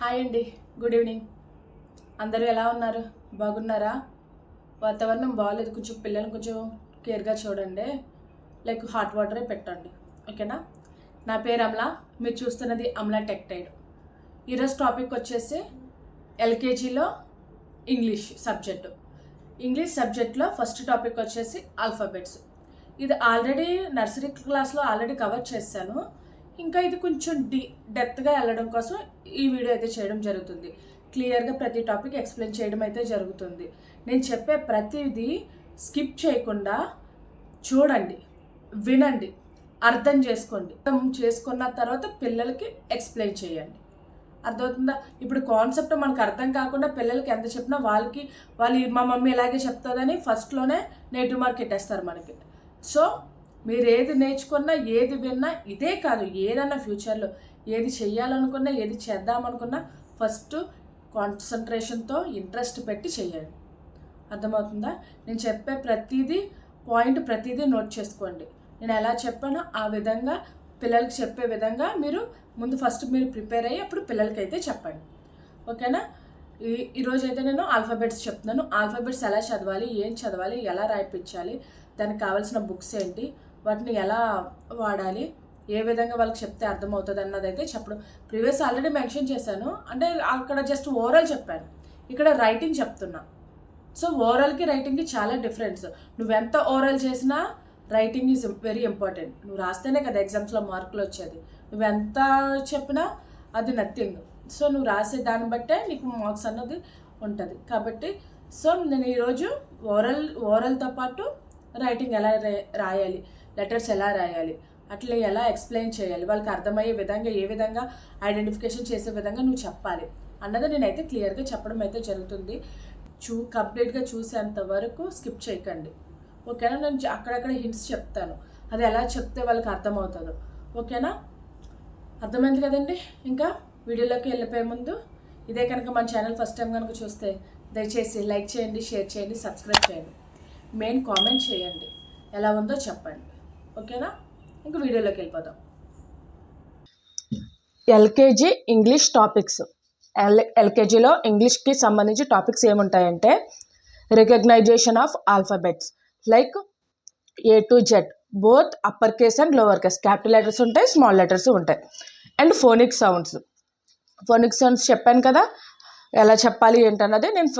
Hi అండి, good evening. అందరూ ఎలా ఉన్నారు? బాగున్నారా? వాతావరణం బాగాలేదు, కొంచెం పిల్లల్ని కొంచెం కేర్గా చూడండి. లైక్ హాట్ వాటరే పెట్టండి, ఓకేనా? నా పేరు అమలా, మీరు చూస్తున్నది అమలా టెక్ టైడ్. ఈరోజు టాపిక్ వచ్చేసి ఎల్కేజీలో ఇంగ్లీష్ సబ్జెక్ట్లో ఫస్ట్ టాపిక్ వచ్చేసి ఆల్ఫాబెట్స్. ఇది ఆల్రెడీ నర్సరీ క్లాస్లో ఆల్రెడీ కవర్ చేశాను. ఇంకా ఇది కొంచెం డెప్త్గా వెళ్ళడం కోసం ఈ వీడియో అయితే చేయడం జరుగుతుంది. క్లియర్గా ప్రతి టాపిక్ ఎక్స్ప్లెయిన్ చేయడం అయితే జరుగుతుంది. నేను చెప్పే ప్రతిదీ స్కిప్ చేయకుండా చూడండి, వినండి, అర్థం చేసుకోండి. అర్థం చేసుకున్న తర్వాత పిల్లలకి ఎక్స్ప్లెయిన్ చేయండి. అర్థమవుతుందా? ఇప్పుడు కాన్సెప్ట్ మనకు అర్థం కాకుండా పిల్లలకి ఎంత చెప్పినా వాళ్ళు మా మమ్మీ ఇలాగే చెప్తుందని ఫస్ట్లోనే నెగిటివ్ మార్క్ పెట్టేస్తారు మనకి. సో మీరు ఏది నేర్చుకున్నా, ఏది విన్నా, ఇదే కాదు ఏదన్నా ఫ్యూచర్లో ఏది చెయ్యాలనుకున్నా, ఏది చేద్దామనుకున్నా ఫస్ట్ కాన్సన్ట్రేషన్తో ఇంట్రెస్ట్ పెట్టి చెయ్యండి. అర్థమవుతుందా? నేను చెప్పే ప్రతిదీ నోట్ చేసుకోండి. నేను ఎలా చెప్పానో ఆ విధంగా పిల్లలకి చెప్పే విధంగా మీరు ముందు ఫస్ట్ మీరు ప్రిపేర్ అయ్యి అప్పుడు పిల్లలకైతే చెప్పండి, ఓకేనా? ఈరోజు అయితే నేను ఆల్ఫాబెట్స్ చెప్తున్నాను. ఆల్ఫాబెట్స్ ఎలా చదవాలి, ఏం చదవాలి, ఎలా రాయిపించాలి, దానికి కావాల్సిన బుక్స్ ఏంటి, వాటిని ఎలా వాడాలి, ఏ విధంగా వాళ్ళకి చెప్తే అర్థమవుతుంది అన్నదైతే చెప్పడం. ప్రీవియస్ ఆల్రెడీ మెన్షన్ చేశాను, అంటే అక్కడ జస్ట్ ఓవరాల్ చెప్పాను, ఇక్కడ రైటింగ్ చెప్తున్నా. సో ఓవరాల్కి రైటింగ్కి చాలా డిఫరెన్స్. నువ్వెంత ఓవరాల్ చేసినా రైటింగ్ ఈజ్ వెరీ ఇంపార్టెంట్. నువ్వు రాస్తేనే కదా ఎగ్జామ్స్లో మార్కులు వచ్చేది. నువ్వెంత చెప్పినా అది నథింగ్. సో నువ్వు రాసే దాన్ని బట్టే నీకు మార్క్స్ అన్నది ఉంటుంది. కాబట్టి సో నేను ఈరోజు ఓవరాల్తో పాటు రైటింగ్ ఎలా రాయాలి, లెటర్స్ ఎలా రాయాలి, అట్లా ఎలా ఎక్స్ప్లెయిన్ చేయాలి, వాళ్ళకి అర్థమయ్యే విధంగా, ఏ విధంగా ఐడెంటిఫికేషన్ చేసే విధంగా నువ్వు చెప్పాలి అన్నది నేనైతే క్లియర్గా చెప్పడం అయితే జరుగుతుంది. కంప్లీట్గా చూసేంత వరకు స్కిప్ చేయకండి, ఓకేనా? నేను అక్కడక్కడ హింట్స్ చెప్తాను, అది ఎలా చెప్తే వాళ్ళకి అర్థమవుతుందో, ఓకేనా? అర్థమైంది కదండి. ఇంకా వీడియోలోకి వెళ్ళిపోయే ముందు ఇదే కనుక మన ఛానల్ ఫస్ట్ టైం కనుక చూస్తే దయచేసి లైక్ చేయండి, షేర్ చేయండి, సబ్స్క్రైబ్ చేయండి, మెయిన్ కామెంట్ చేయండి, ఎలా ఉందో చెప్పండి, ఓకేనా? ఇంకా వీడియోలోకి వెళ్ళిపోదాం. LKG English topics. ఎల్కేజీలో ఇంగ్లీష్కి సంబంధించి టాపిక్స్ ఏముంటాయంటే recognition of alphabets like A to Z, both upper case and lower case, capital letters ఉంటాయి, స్మాల్ లెటర్స్ ఉంటాయి. అండ్ ఫోనిక్ సౌండ్స్ చెప్పాను కదా, ఎలా చెప్పాలి ఏంటన్నది నేను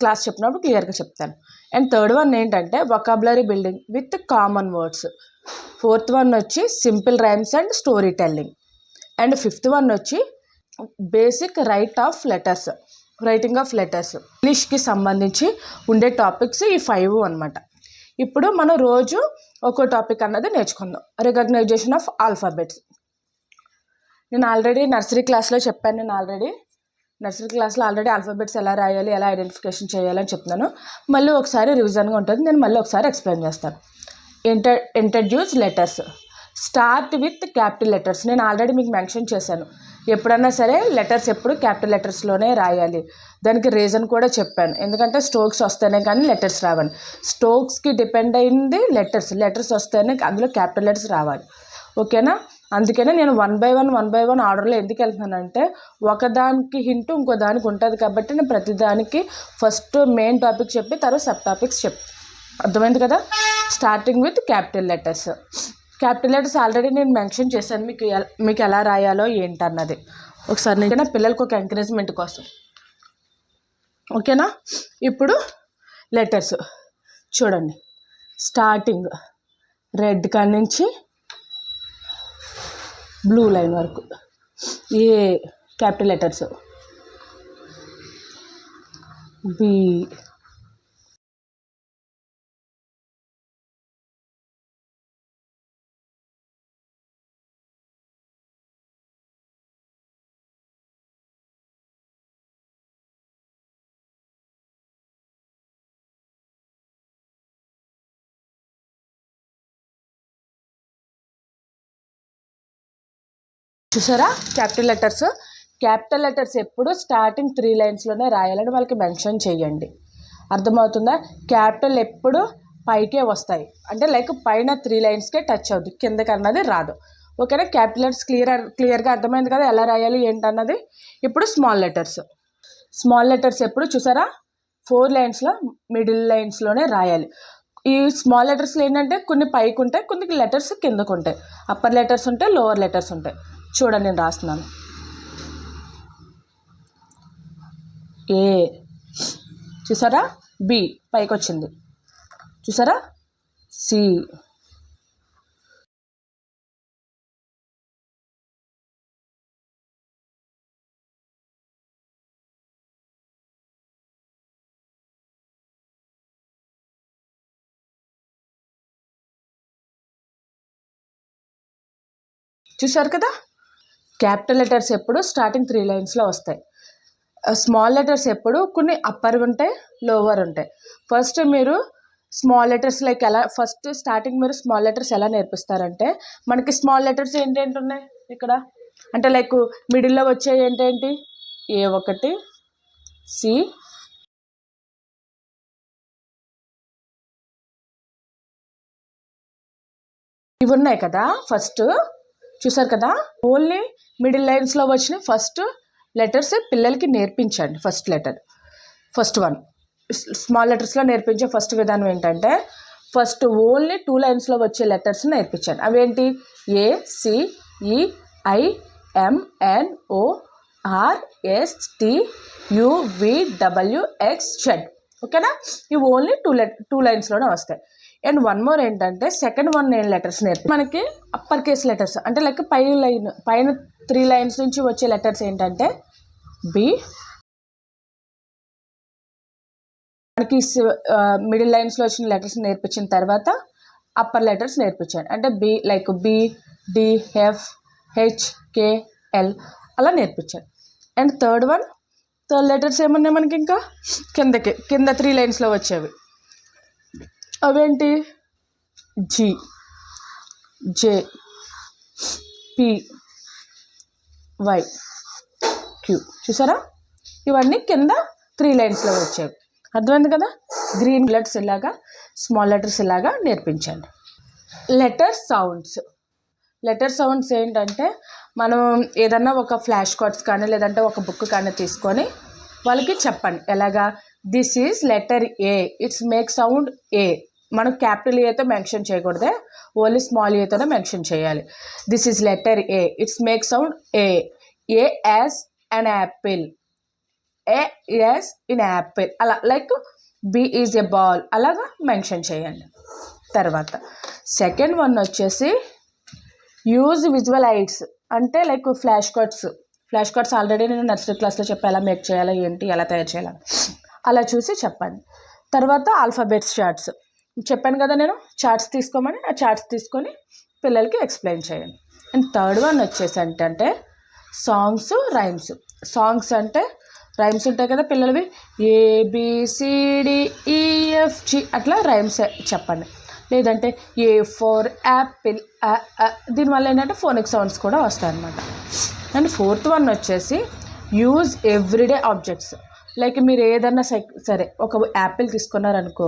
క్లాస్ చెప్పినప్పుడు క్లియర్గా చెప్తాను. అండ్ థర్డ్ వన్ ఏంటంటే vocabulary building with common words. Fourth one వచ్చి simple rhymes and story telling. And fifth one వచ్చి బేసిక్ రైటింగ్ ఆఫ్ లెటర్స్. ఇంగ్లీష్కి సంబంధించి ఉండే టాపిక్స్ ఈ 5 అనమాట. ఇప్పుడు మనం రోజు ఒక్కో టాపిక్ అన్నది నేర్చుకుందాం. రికగ్నైజేషన్ ఆఫ్ ఆల్ఫాబెట్స్ నేను ఆల్రెడీ నర్సరీ క్లాస్లో చెప్పాను. నర్సరీ క్లాస్లో ఆల్రెడీ ఆల్ఫాబెట్స్ ఎలా రాయాలి, ఎలా ఐడెంటిఫికేషన్ చేయాలని చెప్తున్నాను. మళ్ళీ ఒకసారి రివిజన్గా ఉంటుంది, నేను మళ్ళీ ఒకసారి ఎక్స్ప్లెయిన్ చేస్తాను. Introduce letters. Start with capital letters. నేను ఆల్రెడీ మీకు మెన్షన్ చేశాను, ఎప్పుడన్నా సరే లెటర్స్ ఎప్పుడు క్యాపిటల్ లెటర్స్లోనే రాయాలి. దానికి రీజన్ కూడా చెప్పాను, ఎందుకంటే స్ట్రోక్స్ వస్తేనే కానీ లెటర్స్ రావాలి. స్ట్రోక్స్కి డిపెండ్ అయింది లెటర్స్ వస్తేనే అందులో క్యాపిటల్ లెటర్స్ రావాలి, ఓకేనా? అందుకనే నేను వన్ బై వన్ ఆర్డర్లో ఎందుకు వెళ్తున్నానంటే ఒకదానికి హింట్ ఇంకో దానికి ఉంటుంది కాబట్టి నేను ప్రతిదానికి ఫస్ట్ మెయిన్ టాపిక్ చెప్పి తర్వాత సబ్ టాపిక్స్ అర్థమైంది కదా? Starting with capital letters already నేను మెన్షన్ చేశాను మీకు ఎలా రాయాలో ఏంటన్నది. ఒకసారి నేను పిల్లలకు ఒక ఎంకరేజ్మెంట్ కోసం, ఓకేనా? ఇప్పుడు లెటర్స్ చూడండి. స్టార్టింగ్ రెడ్ కాడి నుంచి బ్లూ లైన్ వరకు ఏ క్యాపిటల్ లెటర్స్, బి, చూసారా? క్యాపిటల్ లెటర్స్ ఎప్పుడు స్టార్టింగ్ 3 లైన్స్లోనే రాయాలని వాళ్ళకి మెన్షన్ చేయండి. అర్థమవుతుందా? క్యాపిటల్ ఎప్పుడు పైకే వస్తాయి, అంటే లైక్ పైన 3 లైన్స్కే టచ్ అవుతుంది, కిందకి అన్నది రాదు, ఓకేనా. క్యాపిటల్ లెటర్స్ క్లియర్గా అర్థమైంది కదా ఎలా రాయాలి ఏంటన్నది. ఇప్పుడు స్మాల్ లెటర్స్ ఎప్పుడు చూసారా 4 లైన్స్లో మిడిల్ లైన్స్లోనే రాయాలి. ఈ స్మాల్ లెటర్స్లో ఏంటంటే కొన్ని పైకి ఉంటాయి, కొన్ని లెటర్స్ కిందకు ఉంటాయి. అప్పర్ లెటర్స్ ఉంటాయి, లోవర్ లెటర్స్ ఉంటాయి. చూడండి నేను రాస్తున్నాను. ఏ చూసారా, బి పైకి వచ్చింది చూసారా, సి, చూసారు కదా. క్యాపిటల్ లెటర్స్ ఎప్పుడు స్టార్టింగ్ 3 లైన్స్లో వస్తాయి. స్మాల్ లెటర్స్ ఎప్పుడు కొన్ని అప్పర్ ఉంటాయి, లోవర్ ఉంటాయి. ఫస్ట్ మీరు స్మాల్ లెటర్స్ లైక్ ఎలా ఫస్ట్ స్టార్టింగ్ మీరు స్మాల్ లెటర్స్ ఎలా నేర్పిస్తారంటే, మనకి స్మాల్ లెటర్స్ ఏంటేంటి ఉన్నాయి ఇక్కడ అంటే లైక్ మిడిల్లో వచ్చే ఏంటేంటి A1, సి, ఇవి ఉన్నాయి కదా. ఫస్ట్ చూసారు కదా, ఓన్లీ మిడిల్ లైన్స్లో వచ్చిన ఫస్ట్ లెటర్స్ పిల్లలకి నేర్పించండి. ఫస్ట్ వన్ స్మాల్ లెటర్స్లో నేర్పించే ఫస్ట్ విధానం ఏంటంటే, ఫస్ట్ ఓన్లీ 2 లైన్స్లో వచ్చే లెటర్స్ నేర్పించండి. అవేంటి A, C, E, I, M, N, O, R, S, T, U, V, W, X, Z. ఓకేనా. ఇవి ఓన్లీ 2 లైన్స్లోనే వస్తాయి. అండ్ వన్ మోర్ ఏంటంటే సెకండ్ 1 లెటర్స్ మనకి అప్పర్ కేస్ లెటర్స్ అంటే లైక్ పైన 3 లైన్స్ నుంచి వచ్చే లెటర్స్ ఏంటంటే బి, మనకి మిడిల్ లైన్స్లో వచ్చిన లెటర్స్ నేర్పించిన తర్వాత అప్పర్ లెటర్స్ నేర్పించాను అంటే B like B, D, F, H, K, L అలా నేర్పించాను. అండ్ థర్డ్ లెటర్స్ ఏమన్నాయి మనకి ఇంకా కింద 3 లైన్స్లో వచ్చేవి అవేంటి G, J, P, Y, Q. చూసారా, ఇవన్నీ కింద 3 లైన్స్లో వచ్చేవి. అర్థమైంది కదా. గ్రీన్ లెటర్స్ ఇలాగా, స్మాల్ లెటర్స్ ఇలాగా నేర్పించండి. లెటర్ సౌండ్స్ ఏంటంటే, మనం ఏదన్నా ఒక ఫ్లాష్ కార్డ్స్ కానీ లేదంటే ఒక బుక్ కానీ తీసుకొని వాళ్ళకి చెప్పండి. ఎలాగా, this is letter A, it's make sound A. మనం క్యాపిటల్ ఏతో మెన్షన్ చేయకూడదే, ఓన్లీ స్మాల్ ఏతోనే మెన్షన్ చేయాలి. This is letter A, it's make sound A. A as an apple, A as in apple అలా. Like B is a ball అలాగా mention చేయండి. తర్వాత second one వచ్చేసి యూజ్ విజువల్ ఎయిడ్స్ అంటే like flash cards already నేను nursery క్లాస్లో చెప్పి ఎలా మేక్ చేయాలో ఏంటి ఎలా తయారు చేయాలి అలా చూసి చెప్పండి. తర్వాత ఆల్ఫాబెట్స్ చార్ట్స్ చెప్పాను కదా నేను, చార్ట్స్ తీసుకోమని ఆ చార్ట్స్ తీసుకొని పిల్లలకి ఎక్స్ప్లెయిన్ చేయండి. అండ్ థర్డ్ వన్ వచ్చేసి ఏంటంటే సాంగ్స్ అంటే రైమ్స్ ఉంటాయి కదా పిల్లలవి, ABCDEFG అట్లా రైమ్స్ చెప్పండి. లేదంటే ఏ ఫర్ యాపిల్, దీనివల్ల ఏంటంటే ఫోనిక్ సౌండ్స్ కూడా వస్తాయన్నమాట. అండ్ ఫోర్త్ వన్ వచ్చేసి యూజ్ ఎవ్రీడే ఆబ్జెక్ట్స్. లైక్ మీరు ఏదన్నా సరే ఒక యాపిల్ తీసుకున్నారనుకో,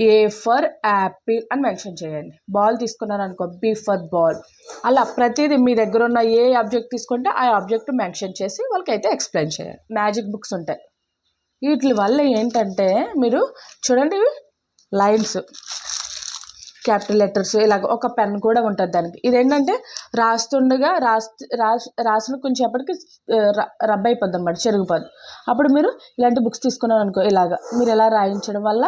ఏ ఫర్ యాపిల్ అని మెన్షన్ చేయండి. బాల్ తీసుకున్నారనుకో, బి ఫర్ బాల్. అలా ప్రతిదీ మీ దగ్గర ఉన్న ఏ ఆబ్జెక్ట్ తీసుకుంటే ఆ ఆబ్జెక్ట్ మెన్షన్ చేసి వాళ్ళకైతే ఎక్స్ప్లెయిన్ చేయాలి. మ్యాజిక్ బుక్స్ ఉంటాయి, వీటి వల్ల ఏంటంటే మీరు చూడండి లైన్స్, క్యాపిటల్ లెటర్స్ ఇలాగ ఒక పెన్ కూడా ఉంటుంది దానికి. ఇదేంటంటే రాస్తుండగా రాసిన కొంచెంసేపటికి రబ్ అయిపోద్ది అన్నమాట, చెరిగిపోద్ది. అప్పుడు మీరు ఇలాంటి బుక్స్ తీసుకున్నారు అనుకో, ఇలాగ మీరు ఇలా రాయించడం వల్ల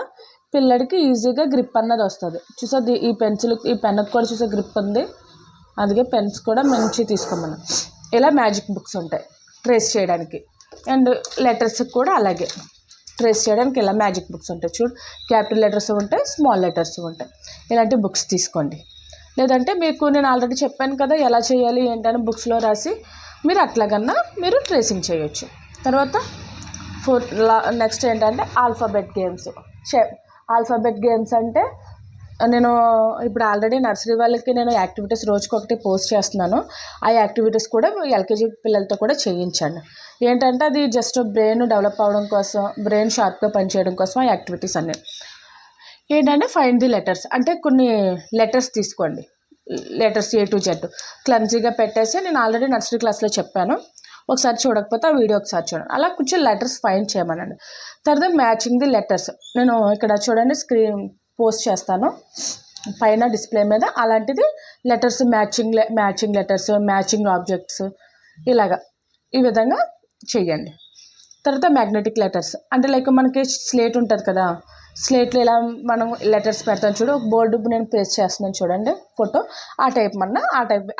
పిల్లడికి ఈజీగా గ్రిప్ అన్నది వస్తుంది. చూసా ఈ పెన్కి కూడా చూసే గ్రిప్ ఉంది, అందుకే పెన్స్ కూడా మంచిగా తీసుకోమని. ఇలా మ్యాజిక్ బుక్స్ ఉంటాయి ట్రేస్ చేయడానికి. అండ్ లెటర్స్కి కూడా అలాగే ట్రేస్ చేయడానికి ఇలా మ్యాజిక్ బుక్స్ ఉంటాయి. చూడు, క్యాపిటల్ లెటర్స్ ఉంటాయి, స్మాల్ లెటర్స్ ఉంటాయి. ఇలాంటి బుక్స్ తీసుకోండి. లేదంటే మీకు నేను ఆల్రెడీ చెప్పాను కదా ఎలా చేయాలి ఏంటని బుక్స్లో రాసి మీరు అట్లాగన్నా మీరు ట్రేసింగ్ చేయొచ్చు. తర్వాత నెక్స్ట్ ఏంటంటే ఆల్ఫాబెట్ గేమ్స్ అంటే నేను ఇప్పుడు ఆల్రెడీ నర్సరీ వాళ్ళకి నేను యాక్టివిటీస్ రోజుకొకటి పోస్ట్ చేస్తున్నాను. ఆ యాక్టివిటీస్ కూడా ఎల్కేజీ పిల్లలతో కూడా చేయించండి. ఏంటంటే అది జస్ట్ బ్రెయిన్ డెవలప్ అవ్వడం కోసం, బ్రెయిన్ షార్ప్గా పనిచేయడం కోసం ఆ యాక్టివిటీస్ అన్నీ. ఏంటంటే ఫైండ్ ది లెటర్స్ అంటే కొన్ని లెటర్స్ తీసుకోండి. లెటర్స్ A to Z క్లమ్జీగా పెట్టేసి నేను ఆల్రెడీ నర్సరీ క్లాస్లో చెప్పాను. ఒకసారి చూడకపోతే ఆ వీడియో ఒకసారి చూడండి. అలా కొంచెం లెటర్స్ ఫైండ్ చేయమనండి. తర్వాత మ్యాచింగ్ ది లెటర్స్ నేను ఇక్కడ చూడండి స్క్రీన్ పోస్ట్ చేస్తాను పైన డిస్ప్లే మీద. అలాంటిది letters matching letters, matching objects ఇలాగా ఈ విధంగా చెయ్యండి. తర్వాత మ్యాగ్నెటిక్ లెటర్స్ అంటే లైక్ మనకి స్లేట్ ఉంటుంది కదా, స్లేట్లో ఇలా మనం లెటర్స్ పెడతాం చూడు, ఒక బోర్డు నేను పేస్ట్ చేస్తున్నాను చూడండి ఫోటో,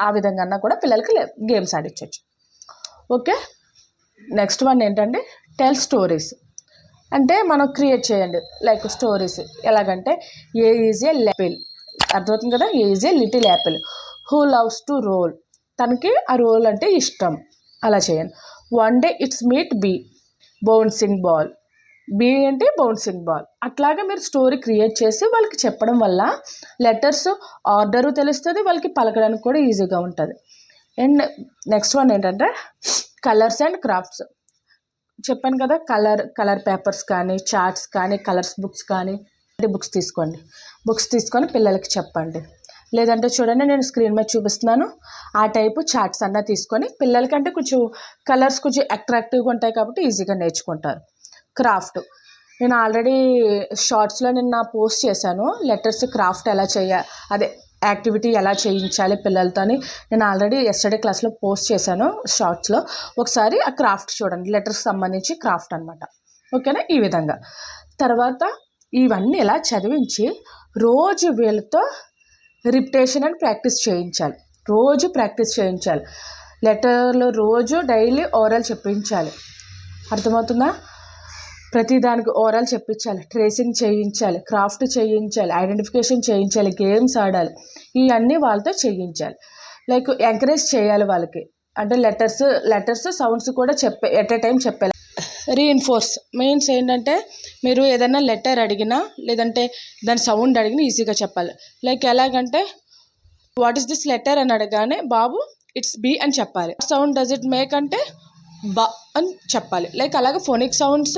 ఆ విధంగా అన్నా కూడా పిల్లలకి గేమ్స్ ఆడించవచ్చు. ఓకే, నెక్స్ట్ వన్ ఏంటంటే టెల్ స్టోరీస్. అంటే మనం క్రియేట్ చేయండి లైక్ స్టోరీస్. ఎలాగంటే ఏ ఈజ్ ఏ యాపిల్, అర్థమవుతుంది కదా, A is a little apple, who loves to roll, తనకి ఆ రోల్ అంటే ఇష్టం, అలా చేయండి. One day it's meet B, bouncing ball, B అంటే బౌన్సింగ్ బాల్. అట్లాగా మీరు స్టోరీ క్రియేట్ చేసి వాళ్ళకి చెప్పడం వల్ల లెటర్స్ ఆర్డరు తెలుస్తుంది, వాళ్ళకి పలకడానికి కూడా ఈజీగా ఉంటుంది. అండ్ నెక్స్ట్ వన్ ఏంటంటే కలర్స్ అండ్ క్రాఫ్ట్స్. చెప్పాను కదా, కలర్ పేపర్స్ కానీ, చార్ట్స్ కానీ, కలర్స్ బుక్స్ కానీ, బుక్స్ తీసుకొని పిల్లలకి చెప్పండి. లేదంటే చూడండి నేను స్క్రీన్ మీద చూపిస్తున్నాను, ఆ టైపు చార్ట్స్ అన్నా తీసుకొని పిల్లలకంటే కొంచెం కలర్స్ కొంచెం అట్రాక్టివ్గా ఉంటాయి కాబట్టి ఈజీగా నేర్చుకుంటారు. క్రాఫ్ట్ నేను ఆల్రెడీ షార్ట్స్లో నిన్న పోస్ట్ చేశాను, లెటర్స్ క్రాఫ్ట్ ఎలా అదే యాక్టివిటీ ఎలా చేయించాలి పిల్లలతోని నేను ఆల్రెడీ ఎస్టర్డే క్లాస్లో పోస్ట్ చేశాను షార్ట్స్లో. ఒకసారి ఆ క్రాఫ్ట్ చూడండి, లెటర్స్ సంబంధించి క్రాఫ్ట్ అనమాట. ఓకేనా, ఈ విధంగా. తర్వాత ఇవన్నీ ఎలా చదివించి రోజు వీళ్ళతో రిపిటేషన్ అండ్ ప్రాక్టీస్ చేయించాలి. రోజు ప్రాక్టీస్ చేయించాలి. లెటర్లో రోజు డైలీ ఓరల్ చెప్పించాలి. అర్థమవుతుందా? ప్రతిదానికి ఓరల్ చెప్పించాలి, ట్రేసింగ్ చేయించాలి, క్రాఫ్ట్ చేయించాలి, ఐడెంటిఫికేషన్ చేయించాలి, గేమ్స్ ఆడాలి, ఇవన్నీ వాళ్ళతో చేయించాలి. లైక్ ఎంకరేజ్ చేయాలి వాళ్ళకి. అంటే లెటర్స్ సౌండ్స్ కూడా ఎట్ ఏ టైం చెప్పాలి. రీఇన్ఫోర్స్ మీన్స్ ఏంటంటే మీరు ఏదైనా లెటర్ అడిగినా లేదంటే దాని సౌండ్ అడిగినా ఈజీగా చెప్పాలి. లైక్ ఎలాగంటే వాట్ ఈస్ దిస్ లెటర్ అని అడగానే బాబు ఇట్స్ బి అని చెప్పాలి. సౌండ్ డస్ ఇట్ మేక్ అంటే బ అని చెప్పాలి. లైక్ అలాగే phonic sounds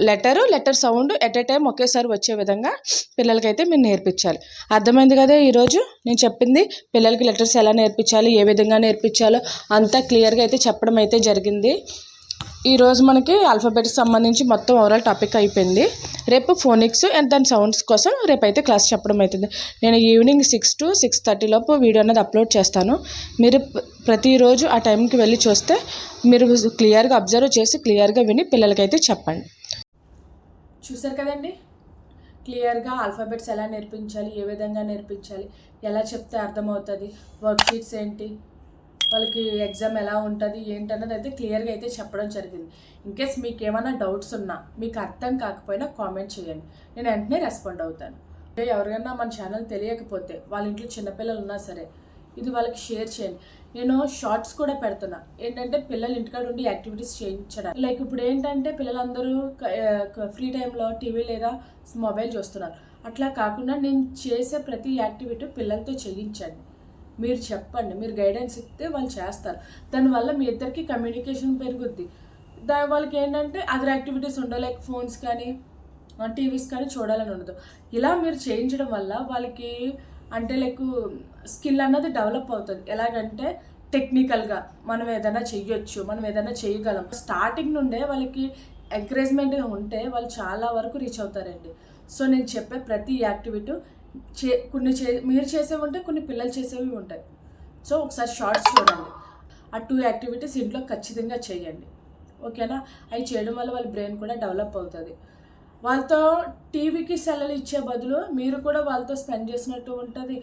letter sound at a time ఒకేసారి వచ్చే విధంగా పిల్లలకైతే మీరు నేర్పించాలి. అర్థమైంది కదా ఈరోజు నేను చెప్పింది? పిల్లలకి లెటర్స్ ఎలా నేర్పించాలి, ఏ విధంగా నేర్పించాలో అంతా క్లియర్గా అయితే చెప్పడం అయితే జరిగింది. ఈరోజు మనకి ఆల్ఫాబెట్స్ సంబంధించి మొత్తం ఓవరాల్ టాపిక్ అయిపోయింది. రేపు ఫోనిక్స్ అండ్ దాని సౌండ్స్ కోసం రేపైతే క్లాస్ చెప్పడం అవుతుంది. నేను ఈవినింగ్ 6 to 6:30 లోపు వీడియో అనేది అప్లోడ్ చేస్తాను. మీరు ప్రతిరోజు ఆ టైంకి వెళ్ళి చూస్తే మీరు క్లియర్గా అబ్జర్వ్ చేసి క్లియర్గా విని పిల్లలకైతే చెప్పండి. చూసారు కదండి, క్లియర్గా ఆల్ఫాబెట్స్ ఎలా నేర్పించాలి, ఏ విధంగా నేర్పించాలి, ఎలా చెప్తే అర్థమవుతుంది, వర్క్షీట్స్ ఏంటి, వాళ్ళకి ఎగ్జామ్ ఎలా ఉంటుంది ఏంటన్నది అయితే క్లియర్గా అయితే చెప్పడం జరిగింది. ఇన్కేస్ మీకు ఏమైనా డౌట్స్ ఉన్నా, మీకు అర్థం కాకపోయినా కామెంట్ చేయండి, నేను వెంటనే రెస్పాండ్ అవుతాను. ఎవరికైనా మన ఛానల్ తెలియకపోతే వాళ్ళ ఇంట్లో చిన్నపిల్లలు ఉన్నా సరే ఇది వాళ్ళకి షేర్ చేయండి. నేను షార్ట్స్ కూడా పెడుతున్నా, ఏంటంటే పిల్లలు ఇంటికాడ ఉండి యాక్టివిటీస్ చేయించడానికి. లైక్ ఇప్పుడు ఏంటంటే పిల్లలందరూ ఫ్రీ టైంలో టీవీ లేదా మొబైల్ చూస్తున్నారు. అట్లా కాకుండా నేను చేసే ప్రతి యాక్టివిటీ పిల్లలతో చేయించండి. మీరు చెప్పండి, మీరు గైడెన్స్ ఇస్తే వాళ్ళు చేస్తారు. దానివల్ల మీ ఇద్దరికి కమ్యూనికేషన్ పెరుగుద్ది. వాళ్ళకి ఏంటంటే అదర్ యాక్టివిటీస్ ఉండవు, లైక్ ఫోన్స్ కానీ టీవీస్ కానీ చూడాలని ఉండదు. ఇలా మీరు చేయించడం వల్ల వాళ్ళకి అంటే లైక్ స్కిల్ అన్నది డెవలప్ అవుతుంది. ఎలాగంటే టెక్నికల్గా మనం ఏదైనా చెయ్యొచ్చు, మనం ఏదైనా చేయగలం. స్టార్టింగ్ నుండే వాళ్ళకి ఎంకరేజ్మెంట్గా ఉంటే వాళ్ళు చాలా వరకు రీచ్ అవుతారండి. సో నేను చెప్పే ప్రతి యాక్టివిటీ మీరు చేసేవి ఉంటాయి, కొన్ని పిల్లలు చేసేవి ఉంటాయి. సో ఒకసారి షార్ట్స్ చూడండి, ఆ 2 యాక్టివిటీస్ ఇంట్లో ఖచ్చితంగా చేయండి. ఓకేనా? అవి చేయడం వల్ల వాళ్ళ బ్రెయిన్ కూడా డెవలప్ అవుతుంది. వాళ్ళతో టీవీకి సెలవులు ఇచ్చే బదులు మీరు కూడా వాళ్ళతో స్పెండ్ చేసినట్టు ఉంటుంది.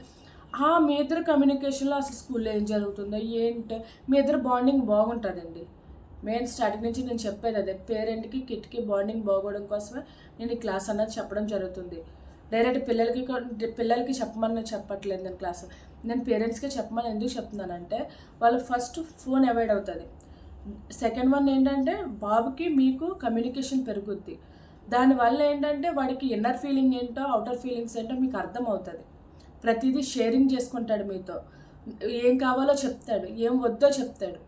మీ ఇద్దరు కమ్యూనికేషన్లో అసలు స్కూల్లో ఏం జరుగుతుందో ఏంటో మీ ఇద్దరు బాండింగ్ బాగుంటుందండి. మెయిన్ స్టార్టింగ్ నుంచి నేను చెప్పేది అదే, పేరెంట్కి కిడ్కి బాండింగ్ బాగోవడం కోసమే నేను ఈ క్లాస్ అన్నది చెప్పడం జరుగుతుంది. డైరెక్ట్ పిల్లలకి చెప్పమని చెప్పట్లేదు నేను క్లాస్. నేను పేరెంట్స్కి చెప్పమని ఎందుకు చెప్తున్నానంటే వాళ్ళు ఫస్ట్ ఫోన్ అవాయిడ్ అవుతుంది. సెకండ్ వన్ ఏంటంటే బాబుకి మీకు కమ్యూనికేషన్ పెరుగుద్ది. దానివల్ల ఏంటంటే వాడికి ఇన్నర్ ఫీలింగ్ ఏంటో అవుటర్ ఫీలింగ్స్ ఏంటో మీకు అర్థమవుతుంది. ప్రతిదీ షేరింగ్ చేసుకుంటాడు మీతో, ఏం కావాలో చెప్తాడు, ఏం వద్దో చెప్తాడు.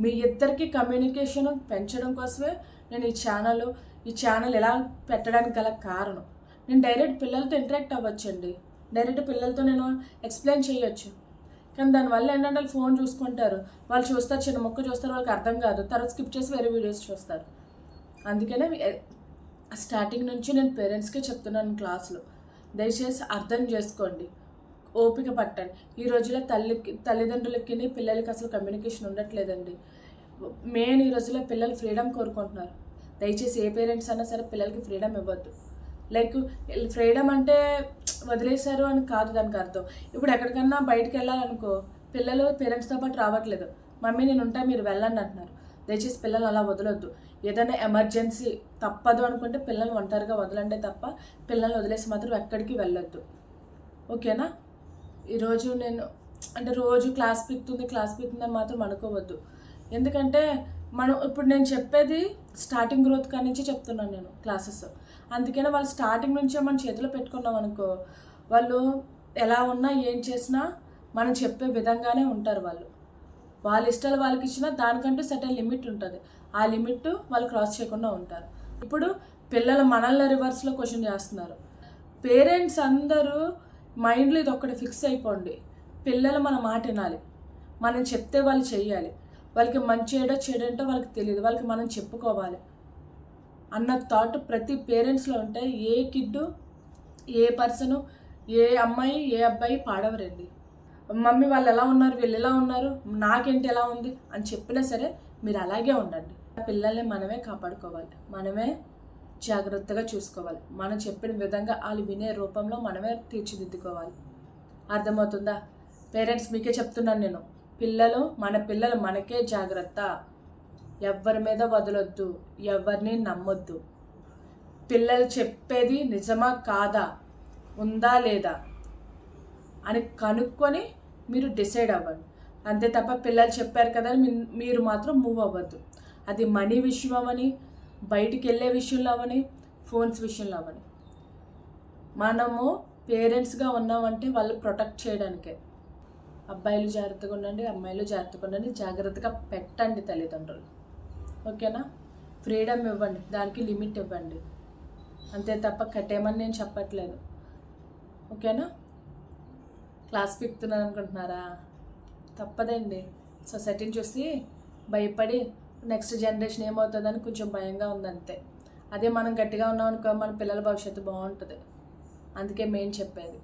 మీ ఇద్దరికి కమ్యూనికేషన్ పెంచడం కోసమే నేను ఈ ఛానల్ ఎలా పెట్టడానికి గల కారణం. నేను డైరెక్ట్ పిల్లలతో ఇంటరాక్ట్ అవ్వచ్చండి. డైరెక్ట్ పిల్లలతో నేను ఎక్స్ప్లెయిన్ చేయొచ్చు. కానీ దానివల్ల ఏంటంటే వాళ్ళు ఫోన్ చూసుకుంటారు, వాళ్ళు చూస్తారు, చిన్న మొక్క చూస్తారు, వాళ్ళకి అర్థం కాదు, తర్వాత స్కిప్ చేసి వేరే వీడియోస్ చూస్తారు. అందుకనే స్టార్టింగ్ నుంచి నేను పేరెంట్స్కే చెప్తున్నాను క్లాసులో, దయచేసి అర్థం చేసుకోండి, ఓపిక పట్టండి. ఈ రోజుల్లో తల్లిదండ్రులకి పిల్లలకి అసలు కమ్యూనికేషన్ ఉండట్లేదండి. మెయిన్ ఈ రోజుల్లో పిల్లలు ఫ్రీడమ్ కోరుకుంటున్నారు. దయచేసి ఏ పేరెంట్స్ అయినా సరే పిల్లలకి ఫ్రీడమ్ ఇవ్వద్దు. లైక్ ఫ్రీడమ్ అంటే వదిలేశారు అని కాదు దానికి అర్థం. ఇప్పుడు ఎక్కడికన్నా బయటకు వెళ్ళాలనుకో, పిల్లలు పేరెంట్స్తో పాటు రావట్లేదు, మమ్మీ నేను ఉంటా మీరు వెళ్ళండి అంటున్నారు. దయచేసి పిల్లలు అలా వదలొద్దు. ఏదైనా ఎమర్జెన్సీ తప్పదు అనుకుంటే పిల్లల్ని ఒంటరిగా వదలండి తప్ప పిల్లల్ని వదిలేసి మాత్రం ఎక్కడికి వెళ్ళొద్దు. ఓకేనా? ఈరోజు నేను అంటే రోజు క్లాస్ పీకుతుందని మాత్రం అనుకోవద్దు. ఎందుకంటే ఇప్పుడు నేను చెప్పేది స్టార్టింగ్ గ్రోత్ కాడి నుంచి చెప్తున్నాను నేను క్లాసెస్. అందుకనే వాళ్ళు స్టార్టింగ్ నుంచే మన చేతిలో పెట్టుకున్నాం అనుకో, వాళ్ళు ఎలా ఉన్నా ఏం చేసినా మనం చెప్పే విధంగానే ఉంటారు. వాళ్ళ ఇష్టాలు వాళ్ళకి ఇచ్చినా దానికంటూ సర్టెన్ లిమిట్ ఉంటుంది. ఆ లిమిట్ వాళ్ళు క్రాస్ చేయకుండా ఉంటారు. ఇప్పుడు పిల్లలు మనల్ని రివర్స్లో క్వశ్చన్ చేస్తున్నారు. పేరెంట్స్ అందరూ మైండ్లో ఇది ఒక్కటి ఫిక్స్ అయిపోండి, పిల్లలు మన మాట వినాలి, మనం చెప్తే వాళ్ళు చెయ్యాలి, వాళ్ళకి మంచి ఏడో చెడేంటో వాళ్ళకి తెలియదు, వాళ్ళకి మనం చెప్పుకోవాలి అన్న థాట్ ప్రతి పేరెంట్స్లో ఉంటే ఏ కిడ్డు, ఏ పర్సను, ఏ అమ్మాయి, ఏ అబ్బాయి పాడవరండి. మమ్మీ వాళ్ళు ఎలా ఉన్నారు, వీళ్ళు ఎలా ఉన్నారు, నాకేంటి ఎలా ఉంది అని చెప్పినా సరే మీరు అలాగే ఉండండి. పిల్లల్ని మనమే కాపాడుకోవాలి, మనమే జాగ్రత్తగా చూసుకోవాలి, మనం చెప్పిన విధంగా వాళ్ళు వినే రూపంలో మనమే తీర్చిదిద్దుకోవాలి. అర్థమవుతుందా? పేరెంట్స్ మీకే చెప్తున్నాను నేను, మన పిల్లలు మనకే జాగ్రత్త. ఎవరి మీద వదలొద్దు, ఎవరిని నమ్మొద్దు. పిల్లలు చెప్పేది నిజమా కాదా, ఉందా లేదా అని కనుక్కొని మీరు డిసైడ్ అవ్వండి. అంతే తప్ప పిల్లలు చెప్పారు కదా మీరు మాత్రం మూవ్ అవ్వద్దు. అది మనీ విషయం అవని, బయటికి వెళ్ళే విషయంలో అవని, ఫోన్స్ విషయంలో అవని. మనము పేరెంట్స్గా ఉన్నామంటే వాళ్ళు ప్రొటెక్ట్ చేయడానికే. అబ్బాయిలు జాగ్రత్తగా ఉండండి, అమ్మాయిలు జాగ్రత్తగా ఉండండి, జాగ్రత్తగా పెట్టండి తల్లిదండ్రులు. ఓకేనా? ఫ్రీడమ్ ఇవ్వండి, దానికి లిమిట్ ఇవ్వండి. అంతే తప్ప కట్టేయమని నేను చెప్పట్లేదు. ఓకేనా? క్లాస్ పీకుతున్నాను అనుకుంటున్నారా? తప్పదండి. సొసైటీని చూసి భయపడి నెక్స్ట్ జనరేషన్ ఏమవుతుందని కొంచెం భయంగా ఉందంతే. అదే మనం గట్టిగా ఉన్నాం అనుకో, మన పిల్లల భవిష్యత్తు బాగుంటుంది. అందుకే మెయిన్ చెప్పేది.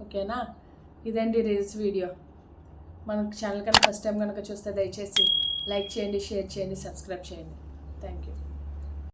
ఓకేనా? ఇదండి రీల్స్ వీడియో. మన ఛానల్ కనుక ఫస్ట్ టైం కనుక చూస్తే దయచేసి లైక్ చేయండి, షేర్ చేయండి, సబ్స్క్రైబ్ చేయండి. Thank you.